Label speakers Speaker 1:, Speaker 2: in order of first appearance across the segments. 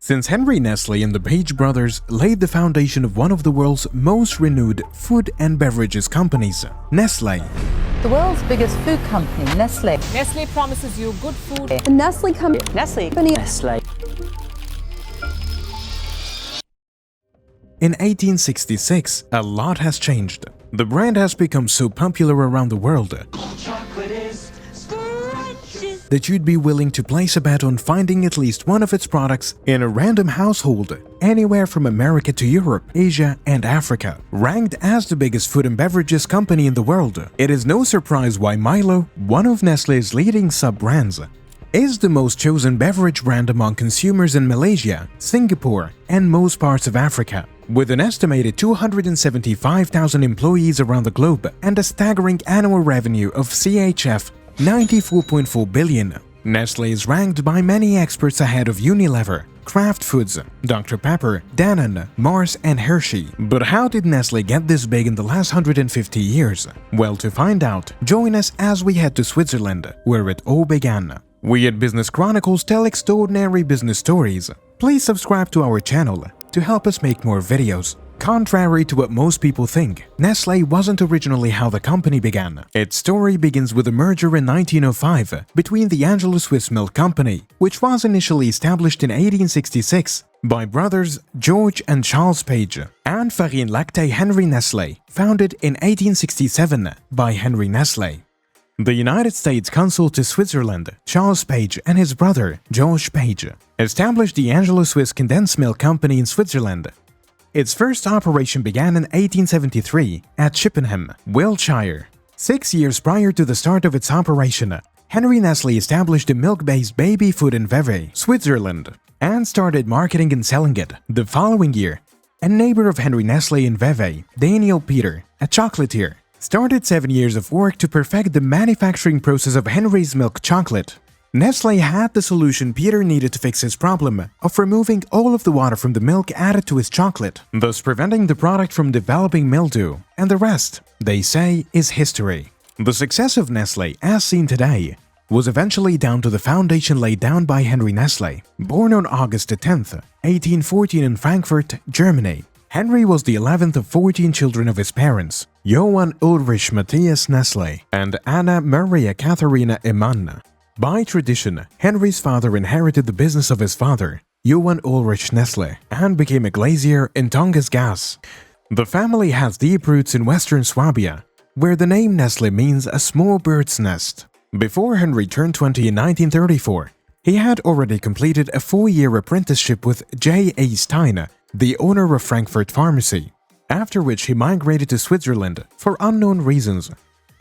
Speaker 1: Since Henry Nestle and the Page brothers laid the foundation of one of the world's most renowned food and beverages companies, Nestle.
Speaker 2: The world's biggest food company, Nestle.
Speaker 3: Nestle promises you good food.
Speaker 2: The Nestle company.
Speaker 3: Nestle.
Speaker 2: Nestle.
Speaker 1: In 1866, a lot has changed. The brand has become so popular around the world that you'd be willing to place a bet on finding at least one of its products in a random household anywhere from America to Europe, Asia, and Africa. Ranked as the biggest food and beverages company in the world, it is no surprise why Milo, one of Nestle's leading sub-brands, is the most chosen beverage brand among consumers in Malaysia, Singapore, and most parts of Africa. With an estimated 275,000 employees around the globe and a staggering annual revenue of CHF 94.4 billion, Nestle is ranked by many experts ahead of Unilever, Kraft Foods, Dr. Pepper, Danone, Mars, and Hershey. But how did Nestle get this big in the last 150 years? Well, to find out, join us as we head to Switzerland, where it all began. We at Business Chronicles tell extraordinary business stories. Please subscribe to our channel to help us make more videos. Contrary to what most people think, Nestle wasn't originally how the company began. Its story begins with a merger in 1905 between the Anglo-Swiss Milk Company, which was initially established in 1866 by brothers George and Charles Page, and Farine Lactée Henry Nestle, founded in 1867 by Henry Nestle. The United States consul to Switzerland, Charles Page, and his brother, George Page, established the Anglo-Swiss Condensed Milk Company in Switzerland. Its first operation began in 1873 at Chippenham, Wiltshire. 6 years prior to the start of its operation, Henry Nestle established a milk-based baby food in Vevey, Switzerland, and started marketing and selling it. The following year, a neighbor of Henry Nestle in Vevey, Daniel Peter, a chocolatier, started 7 years of work to perfect the manufacturing process of Henry's milk chocolate. Nestle had the solution Peter needed to fix his problem of removing all of the water from the milk added to his chocolate, thus preventing the product from developing mildew, and the rest, they say, is history. The success of Nestle, as seen today, was eventually down to the foundation laid down by Henry Nestle. Born on August 10, 1814 in Frankfurt, Germany, Henry was the 11th of 14 children of his parents, Johann Ulrich Matthias Nestle and Anna Maria Katharina Emann. By tradition, Henry's father inherited the business of his father, Johann Ulrich Nestle, and became a glazier in Tongas Gas. The family has deep roots in western Swabia, where the name Nestle means a small bird's nest. Before Henry turned 20 in 1934, he had already completed a 4-year apprenticeship with J. A. Stein, the owner of Frankfurt Pharmacy, after which he migrated to Switzerland for unknown reasons.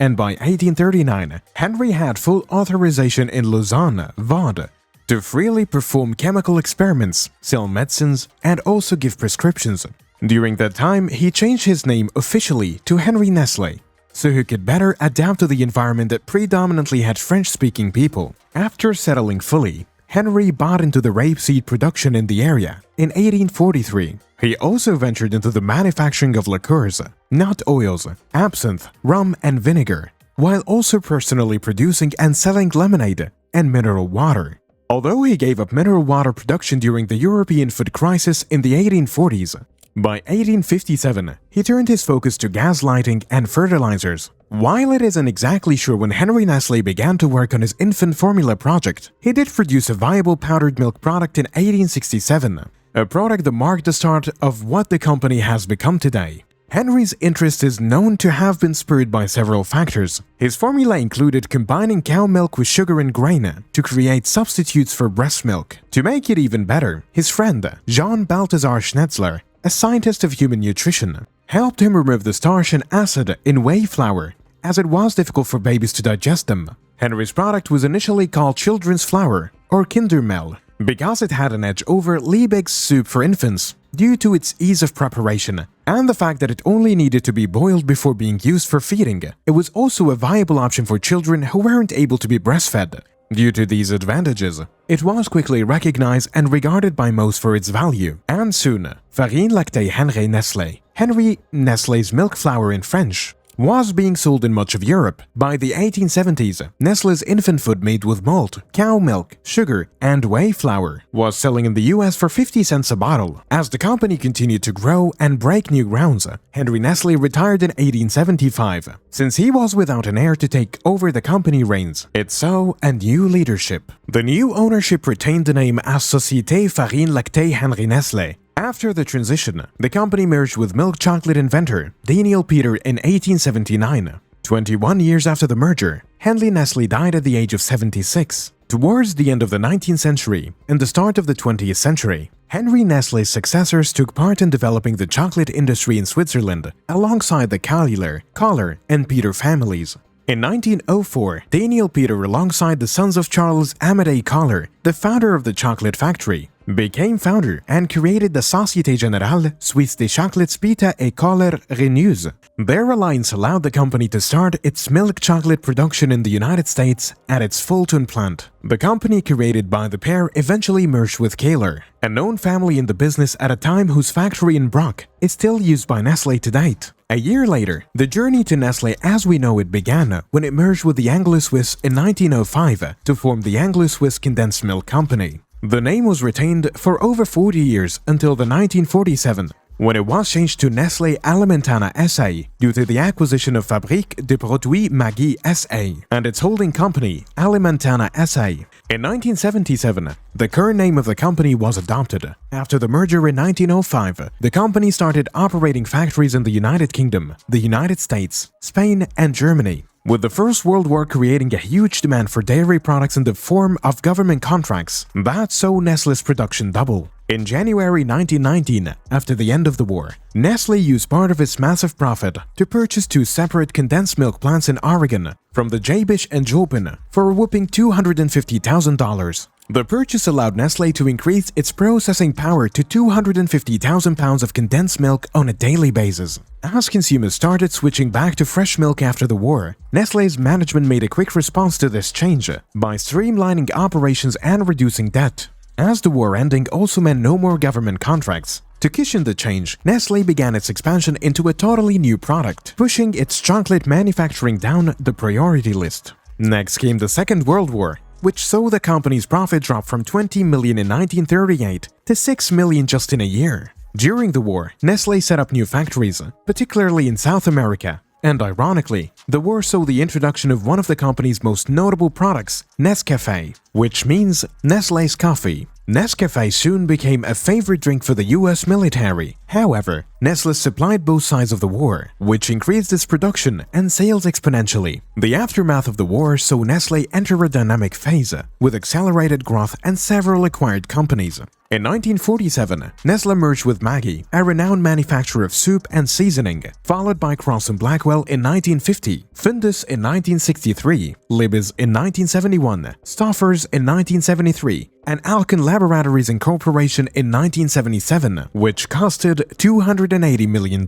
Speaker 1: And by 1839, Henry had full authorization in Lausanne, Vaud, to freely perform chemical experiments, sell medicines, and also give prescriptions. During that time, he changed his name officially to Henry Nestle, so he could better adapt to the environment that predominantly had French-speaking people. After settling fully, Henry bought into the rapeseed production in the area. In 1843, he also ventured into the manufacturing of liqueurs, nut oils, absinthe, rum, and vinegar, while also personally producing and selling lemonade and mineral water. Although he gave up mineral water production during the European food crisis in the 1840s, by 1857, he turned his focus to gas lighting and fertilizers. While it isn't exactly sure when Henry Nestle began to work on his infant formula project, he did produce a viable powdered milk product in 1867, a product that marked the start of what the company has become today. Henry's interest is known to have been spurred by several factors. His formula included combining cow milk with sugar and grain to create substitutes for breast milk. To make it even better, his friend, Jean Balthazar Schnetzler, a scientist of human nutrition, helped him remove the starch and acid in whey flour, as it was difficult for babies to digest them. Henry's product was initially called children's flour, or Kindermehl, because it had an edge over Liebig's soup for infants, due to its ease of preparation, and the fact that it only needed to be boiled before being used for feeding. It was also a viable option for children who weren't able to be breastfed. Due to these advantages, it was quickly recognized and regarded by most for its value, and soon, Farine Lactée Henry Nestle, Henry Nestle's milk flour in French, was being sold in much of Europe. By the 1870s, Nestle's infant food made with malt, cow milk, sugar, and whey flour was selling in the US for 50 cents a bottle. As the company continued to grow and break new grounds, Henry Nestle retired in 1875. Since he was without an heir to take over the company reins, it saw a new leadership. The new ownership retained the name as Société Farine Lactée Henry Nestle. After the transition, the company merged with milk chocolate inventor Daniel Peter in 1879. 21 years after the merger, Henry Nestle died at the age of 76. Towards the end of the 19th century and the start of the 20th century, Henry Nestle's successors took part in developing the chocolate industry in Switzerland alongside the Kahler, Kohler, and Peter families. In 1904, Daniel Peter, alongside the sons of Charles Amédée Kohler, the founder of the chocolate factory, became founder and created the Société Générale Suisse des Chocolates Pita et Kohler Renews. Their alliance allowed the company to start its milk chocolate production in the United States at its Fulton plant. The company created by the pair eventually merged with Kohler, a known family in the business at a time whose factory in Brock is still used by Nestlé to date. A year later, the journey to Nestlé as we know it began when it merged with the Anglo-Swiss in 1905 to form the Anglo-Swiss Condensed Milk Company. The name was retained for over 40 years until the 1947, when it was changed to Nestlé Alimentana SA due to the acquisition of Fabrique de Produits Maggi SA and its holding company Alimentana SA. In 1977, the current name of the company was adopted. After the merger in 1905, the company started operating factories in the United Kingdom, the United States, Spain, and Germany, with the First World War creating a huge demand for dairy products in the form of government contracts that saw Nestle's production double. In January 1919, after the end of the war, Nestle used part of its massive profit to purchase 2 separate condensed milk plants in Oregon from the Jabesh and Jopin for a whopping $250,000. The purchase allowed Nestle to increase its processing power to 250,000 pounds of condensed milk on a daily basis. As consumers started switching back to fresh milk after the war, Nestle's management made a quick response to this change by streamlining operations and reducing debt. As the war ending also meant no more government contracts, to cushion the change, Nestle began its expansion into a totally new product, pushing its chocolate manufacturing down the priority list. Next came the Second World War, which saw the company's profit drop from $20 million in 1938 to $6 million just in a year. During the war, Nestle set up new factories, particularly in South America. And ironically, the war saw the introduction of one of the company's most notable products, Nescafé, which means Nestlé's coffee. Nescafé soon became a favorite drink for the US military. However, Nestle supplied both sides of the war, which increased its production and sales exponentially. The aftermath of the war saw Nestle enter a dynamic phase, with accelerated growth and several acquired companies. In 1947, Nestle merged with Maggi, a renowned manufacturer of soup and seasoning, followed by Cross & Blackwell in 1950, Findus in 1963, Libby's in 1971, Stouffer's in 1973, and Alcon Laboratories Incorporation in 1977, which costed $280 million.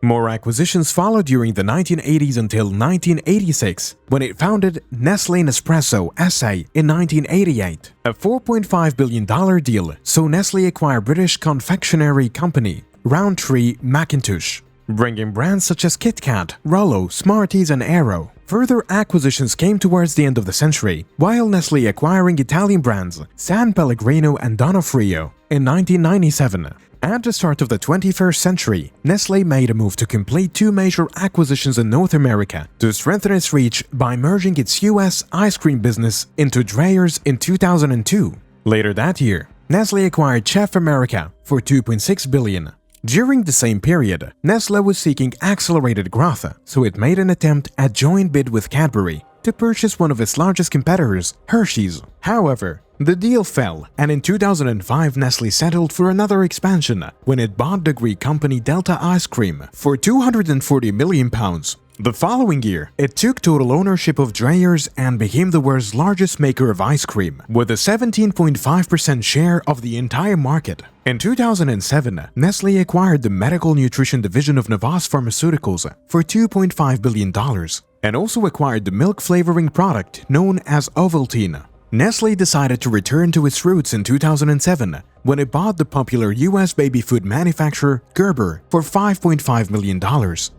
Speaker 1: More acquisitions followed during the 1980s until 1986, when it founded Nestlé Nespresso SA in 1988. A $4.5 billion deal saw Nestlé acquire British confectionery company Rowntree Mackintosh, bringing brands such as Kit Kat, Rollo, Smarties, and Aero. Further acquisitions came towards the end of the century, while Nestlé acquiring Italian brands San Pellegrino and Donofrio in 1997. At the start of the 21st century, Nestlé made a move to complete 2 major acquisitions in North America to strengthen its reach by merging its US ice cream business into Dreyer's in 2002. Later that year, Nestlé acquired Chef America for $2.6 billion. During the same period, Nestlé was seeking accelerated growth, so it made an attempt at joint bid with Cadbury to purchase one of its largest competitors, Hershey's. However, the deal fell, and in 2005 Nestlé settled for another expansion when it bought the Greek company Delta Ice Cream for £240 million. The following year, it took total ownership of Dreyer's and became the world's largest maker of ice cream, with a 17.5% share of the entire market. In 2007, Nestlé acquired the medical nutrition division of Novartis Pharmaceuticals for $2.5 billion, and also acquired the milk flavoring product known as Ovaltine. Nestlé decided to return to its roots in 2007 when it bought the popular US baby food manufacturer Gerber for $5.5 million.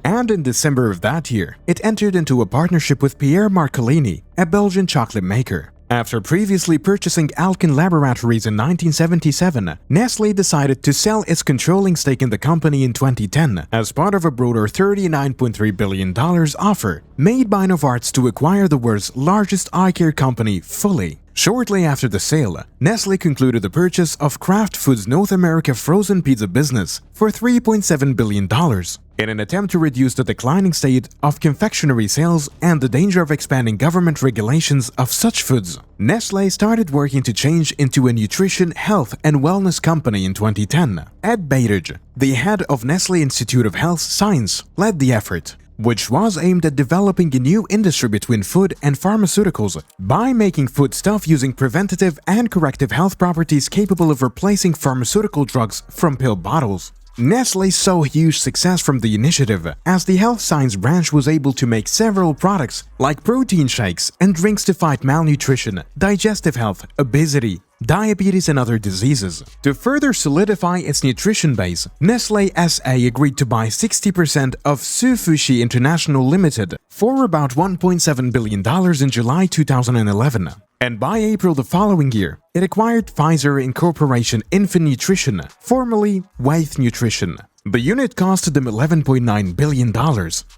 Speaker 1: And in December of that year, it entered into a partnership with Pierre Marcolini, a Belgian chocolate maker. After previously purchasing Alken Laboratories in 1977, Nestlé decided to sell its controlling stake in the company in 2010 as part of a broader $39.3 billion offer made by Novartis to acquire the world's largest eye care company fully. Shortly after the sale, Nestlé concluded the purchase of Kraft Foods North America frozen pizza business for $3.7 billion. In an attempt to reduce the declining state of confectionery sales and the danger of expanding government regulations of such foods, Nestlé started working to change into a nutrition, health, and wellness company in 2010. Ed Baitage, the head of Nestlé Institute of Health Science, led the effort, which was aimed at developing a new industry between food and pharmaceuticals by making foodstuff using preventative and corrective health properties capable of replacing pharmaceutical drugs from pill bottles. Nestlé saw huge success from the initiative, as the health science branch was able to make several products like protein shakes and drinks to fight malnutrition, digestive health, obesity, diabetes and other diseases. To further solidify its nutrition base, Nestlé SA agreed to buy 60% of Sufushi International Limited for about $1.7 billion in July 2011. And by April the following year, it acquired Pfizer Incorporation Infant Nutrition, formerly Wyeth Nutrition. The unit costed them $11.9 billion,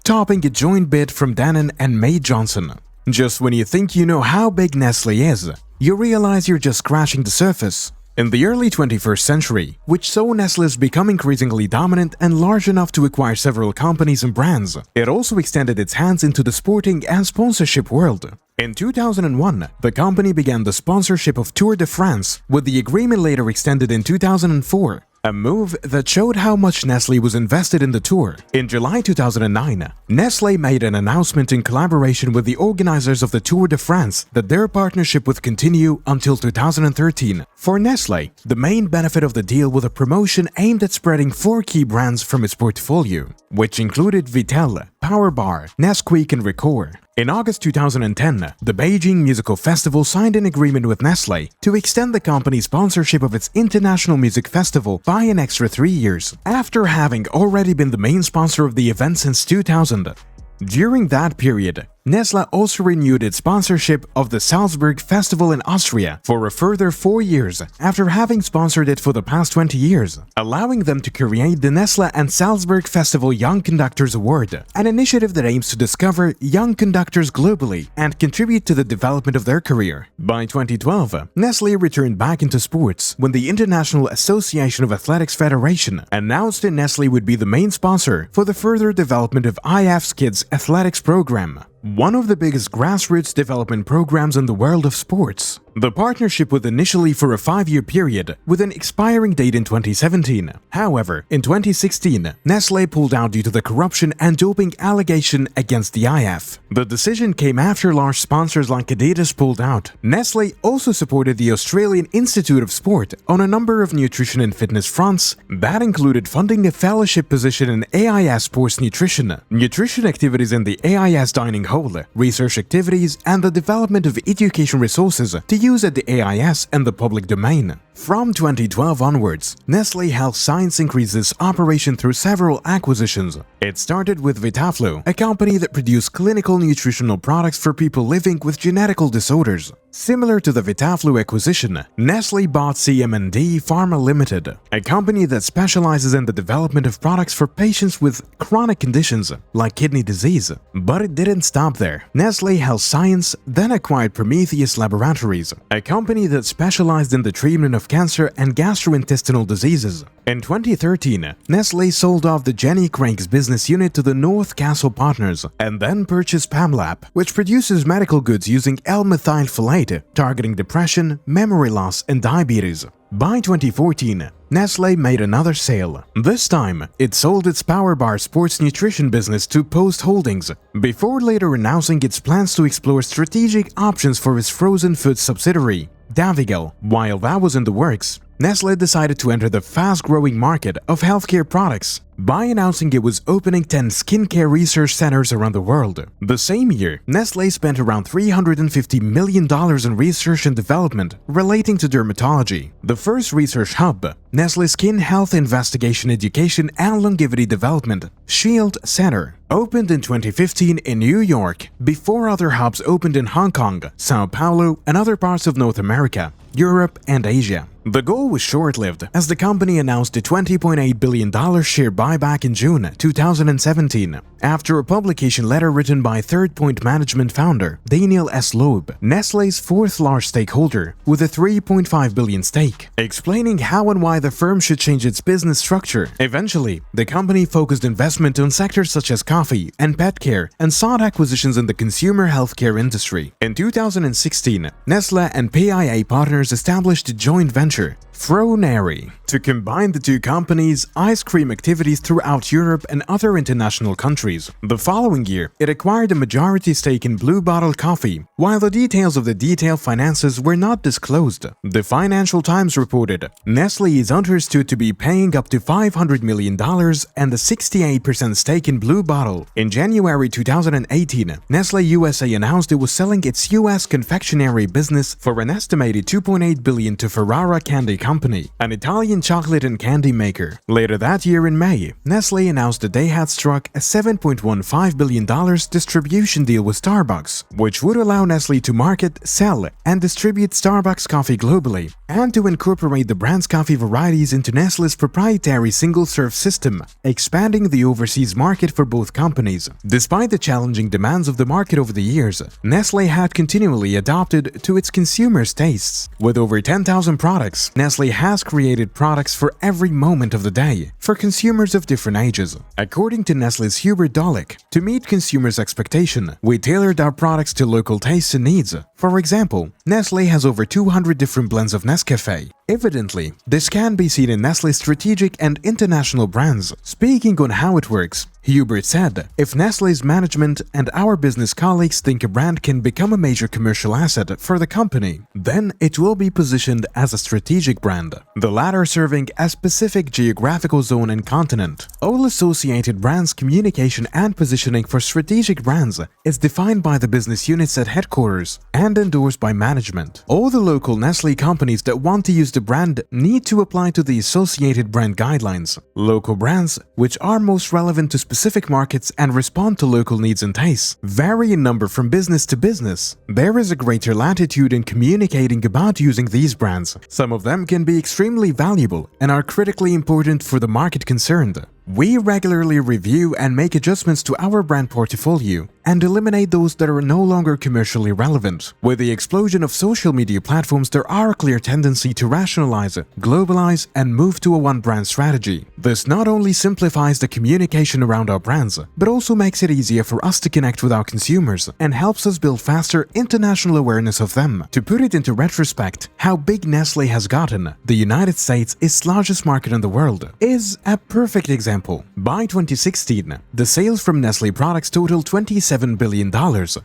Speaker 1: topping a joint bid from Danone and May Johnson. Just when you think you know how big Nestlé is, you realize you're just scratching the surface. In the early 21st century, which saw Nestlé's become increasingly dominant and large enough to acquire several companies and brands, it also extended its hands into the sporting and sponsorship world. In 2001, the company began the sponsorship of Tour de France, with the agreement later extended in 2004. A move that showed how much Nestlé was invested in the tour. In July 2009, Nestlé made an announcement in collaboration with the organizers of the Tour de France that their partnership would continue until 2013. For Nestlé, the main benefit of the deal was a promotion aimed at spreading 4 key brands from its portfolio, which included Vittel, Powerbar, Nesquik and Ricoeur. In August 2010, the Beijing Musical Festival signed an agreement with Nestlé to extend the company's sponsorship of its International Music Festival by an extra 3 years, after having already been the main sponsor of the event since 2000. During that period, Nestlé also renewed its sponsorship of the Salzburg Festival in Austria for a further 4 years after having sponsored it for the past 20 years, allowing them to create the Nestlé and Salzburg Festival Young Conductors Award, an initiative that aims to discover young conductors globally and contribute to the development of their career. By 2012, Nestlé returned back into sports when the International Association of Athletics Federation announced that Nestlé would be the main sponsor for the further development of IF's Kids Athletics program, one of the biggest grassroots development programs in the world of sports. The partnership was initially for a 5-year period, with an expiring date in 2017. However, in 2016, Nestlé pulled out due to the corruption and doping allegation against the IF. The decision came after large sponsors like Adidas pulled out. Nestlé also supported the Australian Institute of Sport on a number of nutrition and fitness fronts that included funding a fellowship position in AIS Sports Nutrition, nutrition activities in the AIS Dining Hall, research activities, and the development of education resources to use at the AIS and the public domain. From 2012 onwards, Nestlé Health Science increased its operation through several acquisitions. It started with Vitaflo, a company that produced clinical nutritional products for people living with genetical disorders. Similar to the Vitaflo acquisition, Nestlé bought CM&D Pharma Limited, a company that specializes in the development of products for patients with chronic conditions like kidney disease. But it didn't stop there. Nestlé Health Science then acquired Prometheus Laboratories, a company that specialized in the treatment of cancer and gastrointestinal diseases. In 2013, Nestlé sold off the Jenny Craig's business unit to the North Castle Partners and then purchased Pamlab, which produces medical goods using L-methylfolate, targeting depression, memory loss, and diabetes. By 2014, Nestlé made another sale. This time, it sold its Powerbar sports nutrition business to Post Holdings, before later announcing its plans to explore strategic options for its frozen food subsidiary, Davigel. While that was in the works, Nestle decided to enter the fast-growing market of healthcare products by announcing it was opening 10 skincare research centers around the world. The same year, Nestlé spent around $350 million in research and development relating to dermatology. The first research hub, Nestle Skin Health Investigation Education and Longevity Development Shield Center, opened in 2015 in New York before other hubs opened in Hong Kong, Sao Paulo, and other parts of North America, Europe, and Asia. The goal was short-lived as the company announced a $20.8 billion share buyback in June 2017 after a publication letter written by Third Point Management founder Daniel S. Loeb, Nestlé's fourth large stakeholder, with a $3.5 billion stake, explaining how and why the firm should change its business structure. Eventually, the company focused investment on sectors such as coffee and pet care and sought acquisitions in the consumer healthcare industry. In 2016, Nestlé and PIA partners established a joint venture, Froneri, to combine the two companies' ice cream activities throughout Europe and other international countries. The following year, it acquired a majority stake in Blue Bottle Coffee, while the details of the detailed finances were not disclosed. The Financial Times reported, Nestle is understood to be paying up to $500 million and a 68% stake in Blue Bottle. In January 2018, Nestle USA announced it was selling its US confectionery business for an estimated $2.8 billion to Ferrara Candy Company, an Italian chocolate and candy maker. Later that year in May, Nestle announced that they had struck a $7.15 billion distribution deal with Starbucks, which would allow Nestle to market, sell, and distribute Starbucks coffee globally, and to incorporate the brand's coffee varieties into Nestle's proprietary single-serve system, expanding the overseas market for both companies. Despite the challenging demands of the market over the years, Nestle had continually adapted to its consumers' tastes. With over 10,000 products, Nestle has created products for every moment of the day for consumers of different ages. According to Nestle's Hubert Dolick, to meet consumers' expectation, we tailored our products to local tastes and needs. For example, Nestle has over 200 different blends of Nescafé. Evidently, this can be seen in Nestle's strategic and international brands. Speaking on how it works, Hubert said, "If Nestle's management and our business colleagues think a brand can become a major commercial asset for the company, then it will be positioned as a strategic brand, the latter serving a specific geographical zone and continent. All associated brands' communication and positioning for strategic brands is defined by the business units at headquarters and endorsed by management. All the local Nestle companies that want to use the brand need to apply to the associated brand guidelines. Local brands, which are most relevant to specific markets and respond to local needs and tastes, vary in number from business to business. There is a greater latitude in communicating about using these brands. Some of them can be extremely valuable and are critically important for the market concerned. We regularly review and make adjustments to our brand portfolio and eliminate those that are no longer commercially relevant. With the explosion of social media platforms, there are a clear tendency to rationalize, globalize, and move to a one-brand strategy. This not only simplifies the communication around our brands, but also makes it easier for us to connect with our consumers and helps us build faster international awareness of them. To put it into retrospect, how big Nestle has gotten, the United States, its largest market in the world, is a perfect example. By 2016, the sales from Nestle products totaled $27 billion,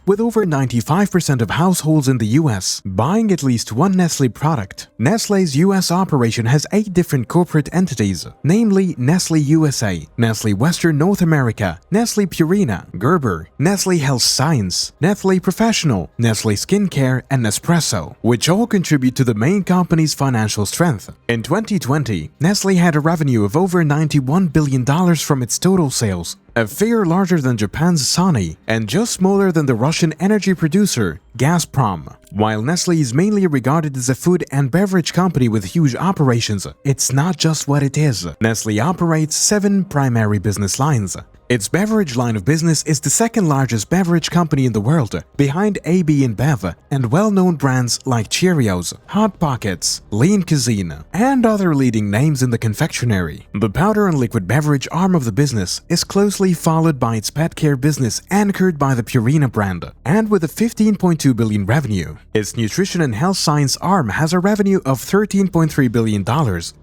Speaker 1: with over 95% of households in the US buying at least one Nestle product. Nestle's US operation has 8 different corporate entities, namely Nestle USA, Nestle Western North America, Nestle Purina, Gerber, Nestle Health Science, Nestle Professional, Nestle Skincare, and Nespresso, which all contribute to the main company's financial strength. In 2020, Nestle had a revenue of over $91 billion from its total sales, a figure larger than Japan's Sony and just smaller than the Russian energy producer Gazprom. While Nestle is mainly regarded as a food and beverage company with huge operations, it's not just what it is. Nestle operates 7 primary business lines. Its beverage line of business is the second largest beverage company in the world, behind AB InBev and well-known brands like Cheerios, Hot Pockets, Lean Cuisine, and other leading names in the confectionery. The powder and liquid beverage arm of the business is closely closely followed by its pet care business anchored by the Purina brand. And with a 15.2 billion revenue, its nutrition and health science arm has a revenue of $13.3 billion,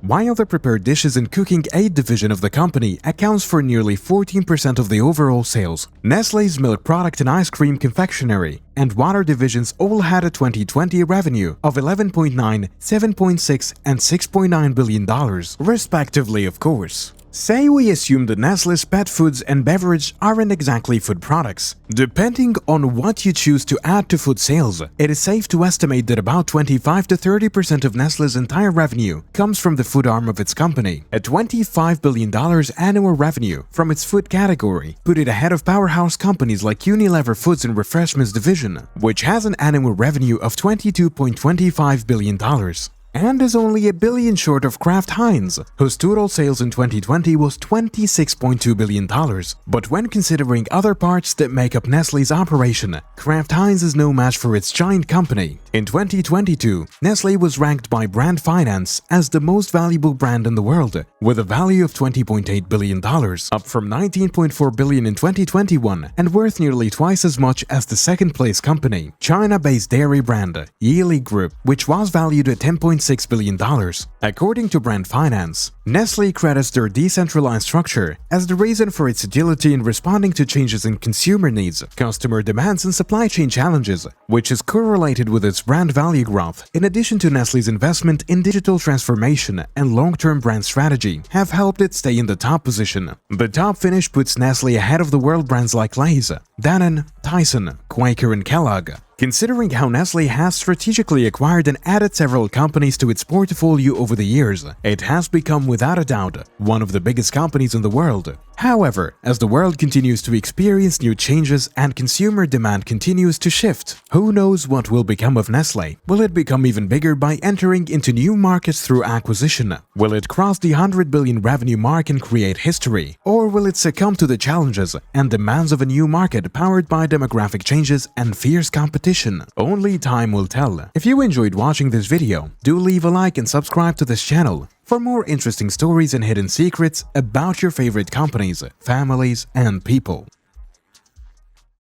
Speaker 1: while the prepared dishes and cooking aid division of the company accounts for nearly 14% of the overall sales. Nestlé's milk product and ice cream confectionery and water divisions all had a 2020 revenue of $11.9, $7.6, and $6.9 billion, respectively, of course. Say we assume that Nestlé's pet foods and beverage aren't exactly food products. Depending on what you choose to add to food sales, it is safe to estimate that about 25 to 30% of Nestlé's entire revenue comes from the food arm of its company. A $25 billion annual revenue from its food category put it ahead of powerhouse companies like Unilever Foods and Refreshments Division, which has an annual revenue of $22.25 billion. And is only $1 billion short of Kraft Heinz, whose total sales in 2020 was $26.2 billion. But when considering other parts that make up Nestlé's operation, Kraft Heinz is no match for its giant company. In 2022, Nestlé was ranked by Brand Finance as the most valuable brand in the world, with a value of $20.8 billion, up from $19.4 billion in 2021 and worth nearly twice as much as the second-place company, China-based dairy brand Yili Group, which was valued at $10.6 billion. According to Brand Finance, Nestlé credits their decentralized structure as the reason for its agility in responding to changes in consumer needs, customer demands, and supply chain challenges, which is correlated with its brand value growth, in addition to Nestlé's investment in digital transformation and long-term brand strategy, have helped it stay in the top position. The top finish puts Nestlé ahead of the world brands like Lay's, Danone, Tyson, Quaker, and Kellogg. Considering how Nestlé has strategically acquired and added several companies to its portfolio over the years, it has become without a doubt one of the biggest companies in the world. However, as the world continues to experience new changes and consumer demand continues to shift, who knows what will become of Nestlé? Will it become even bigger by entering into new markets through acquisition? Will it cross the 100 billion revenue mark and create history? Or will it succumb to the challenges and demands of a new market powered by demographic changes and fierce competition? Only time will tell. If you enjoyed watching this video, do leave a like and subscribe to this channel for more interesting stories and hidden secrets about your favorite companies, families, and people.